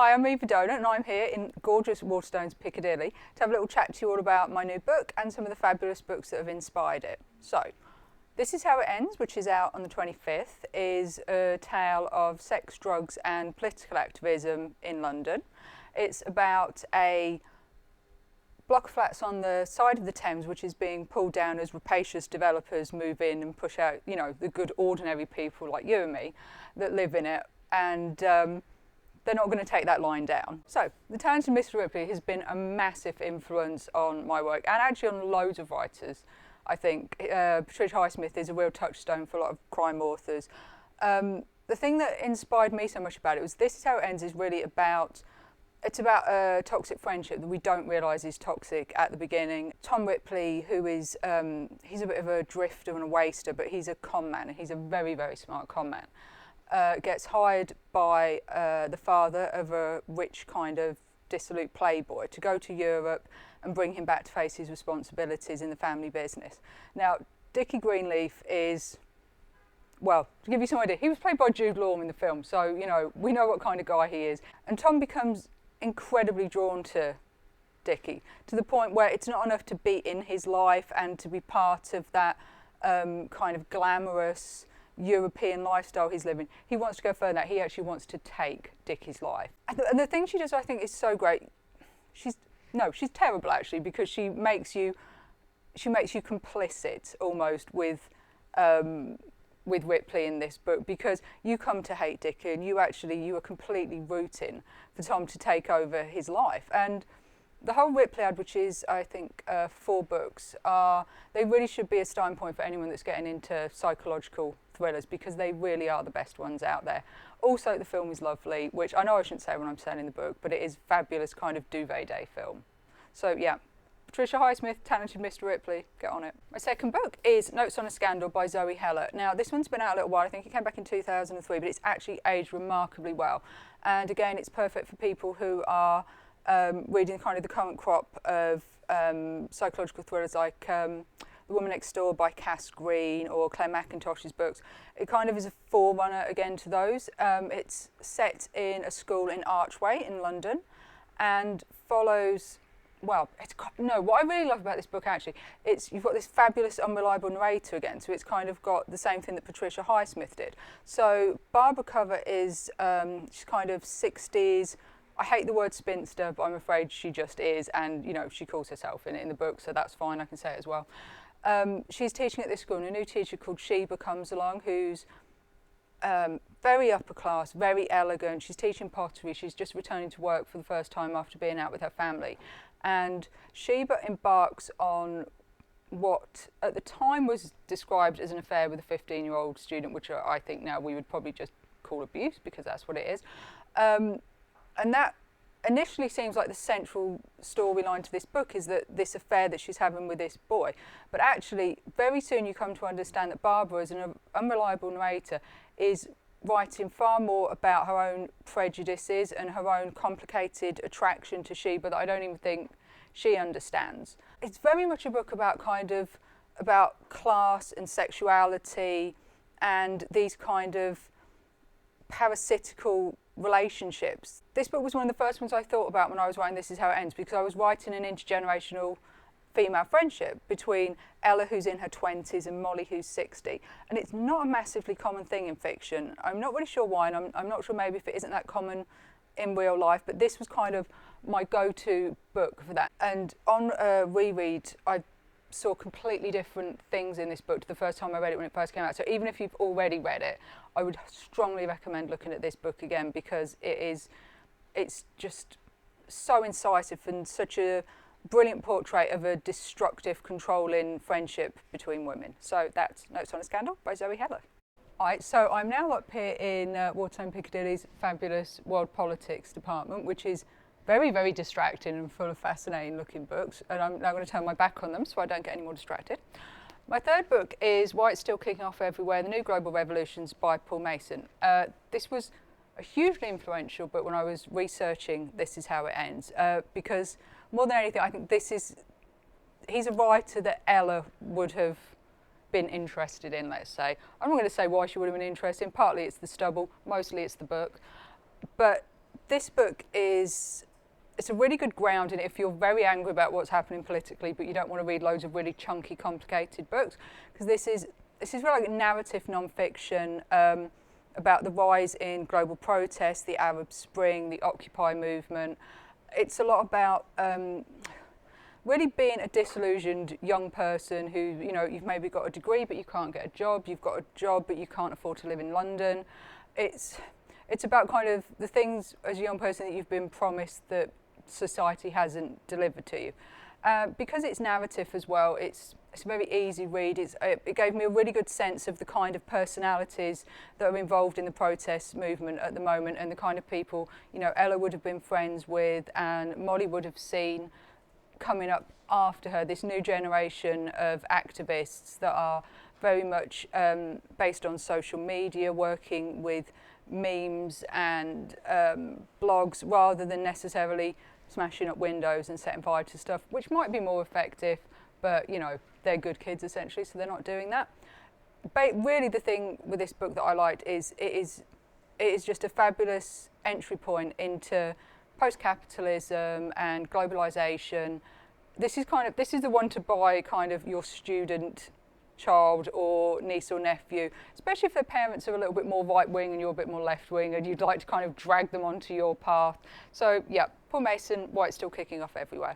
Hi, I'm Eva Dolan and I'm here in gorgeous Waterstones, Piccadilly to have a little chat to you all about my new book and some of the fabulous books that have inspired it. So, This Is How It Ends, which is out on the 25th, is a tale of sex, drugs and political activism in London. It's about a block of flats on the side of the Thames which is being pulled down as rapacious developers move in and push out, you know, the good ordinary people like you and me that live in it, and they're not going to take that line down. So, The Talented Mr. Ripley has been a massive influence on my work and actually on loads of writers. I think Patricia Highsmith is a real touchstone for a lot of crime authors. The thing that inspired me so much about it was This Is How It Ends is really about a toxic friendship that we don't realise is toxic at the beginning. Tom Ripley, who is, he's a bit of a drifter and a waster, but he's a con man, and he's a very, very smart con man, gets hired by the father of a rich kind of dissolute playboy to go to Europe and bring him back to face his responsibilities in the family business. Now, Dickie Greenleaf is, well, to give you some idea, he was played by Jude Law in the film, so, you know, we know what kind of guy he is. And Tom becomes incredibly drawn to Dickie, to the point where it's not enough to be in his life and to be part of that kind of glamorous European lifestyle he's living. He wants to go further. He actually wants to take Dickie's life. And the thing she does, I think, is so great. She's terrible actually, because she makes you complicit almost with Ripley in this book, because you come to hate Dickie and you are completely rooting for Tom to take over his life. And the whole Ripley ad, which is, I think, 4 books, they really should be a starting point for anyone that's getting into psychological thrillers, because they really are the best ones out there. Also, the film is lovely, which I know I shouldn't say when I'm selling the book, but it is a fabulous kind of duvet day film. So yeah, Patricia Highsmith, Talented Mr. Ripley, get on it. My second book is Notes on a Scandal by Zoe Heller. Now, this one's been out a little while. I think it came back in 2003, but it's actually aged remarkably well. And again, it's perfect for people who are reading kind of the current crop of psychological thrillers like The Woman Next Door by Cass Green or Claire McIntosh's books. It kind of is a forerunner again to those. It's set in a school in Archway in London and follows, well, what I really love about this book actually, you've got this fabulous unreliable narrator again, so it's kind of got the same thing that Patricia Highsmith did. So Barbara Cover is, she's kind of 60s, I hate the word spinster, but I'm afraid she just is, and you know, she calls herself in the book, so that's fine, I can say it as well. She's teaching at this school, and a new teacher called Sheba comes along, who's very upper class, very elegant. She's teaching pottery. She's just returning to work for the first time after being out with her family. And Sheba embarks on what at the time was described as an affair with a 15-year-old student, which I think now we would probably just call abuse, because that's what it is. And that initially seems like the central storyline to this book, is that this affair that she's having with this boy. But actually, very soon you come to understand that Barbara, as an unreliable narrator, is writing far more about her own prejudices and her own complicated attraction to Sheba that I don't even think she understands. It's very much a book about about class and sexuality and these kind of parasitical relationships. This book was one of the first ones I thought about when I was writing This Is How It Ends, because I was writing an intergenerational female friendship between Ella, who's in her 20s, and Molly, who's 60. And it's not a massively common thing in fiction. I'm not really sure why, and I'm not sure maybe if it isn't that common in real life, but this was kind of my go-to book for that. And on a reread, I saw completely different things in this book to the first time I read it when it first came out. So even if you've already read it, I would strongly recommend looking at this book again, because it's just so incisive and such a brilliant portrait of a destructive, controlling friendship between women. So that's Notes on a Scandal by Zoe Heller. Alright, so I'm now up here in Waterstones Piccadilly's fabulous World Politics department, which is very, very distracting and full of fascinating looking books, and I'm now going to turn my back on them so I don't get any more distracted. My third book is Why It's Still Kicking Off Everywhere, The New Global Revolutions by Paul Mason. This was a hugely influential book when I was researching This Is How It Ends, because more than anything I think he's a writer that Ella would have been interested in, let's say. I'm not going to say why she would have been interested in, partly it's the stubble, mostly it's the book, but this book is, it's a really good grounding if you're very angry about what's happening politically, but you don't want to read loads of really chunky, complicated books, because this is really like narrative non-fiction about the rise in global protests, the Arab Spring, the Occupy movement. It's a lot about really being a disillusioned young person who, you know, you've maybe got a degree but you can't get a job, you've got a job but you can't afford to live in London. It's about kind of the things as a young person that you've been promised that society hasn't delivered to you. Because it's narrative as well, it's a very easy read. It gave me a really good sense of the kind of personalities that are involved in the protest movement at the moment, and the kind of people, you know, Ella would have been friends with and Molly would have seen coming up after her, this new generation of activists that are very much based on social media, working with memes and blogs rather than necessarily smashing up windows and setting fire to stuff, which might be more effective, but you know, they're good kids essentially, so they're not doing that. But really the thing with this book that I liked is it is just a fabulous entry point into post-capitalism and globalization. This is the one to buy kind of your student child or niece or nephew, especially if their parents are a little bit more right-wing and you're a bit more left-wing and you'd like to kind of drag them onto your path. So yeah, Paul Mason, White's still kicking off everywhere.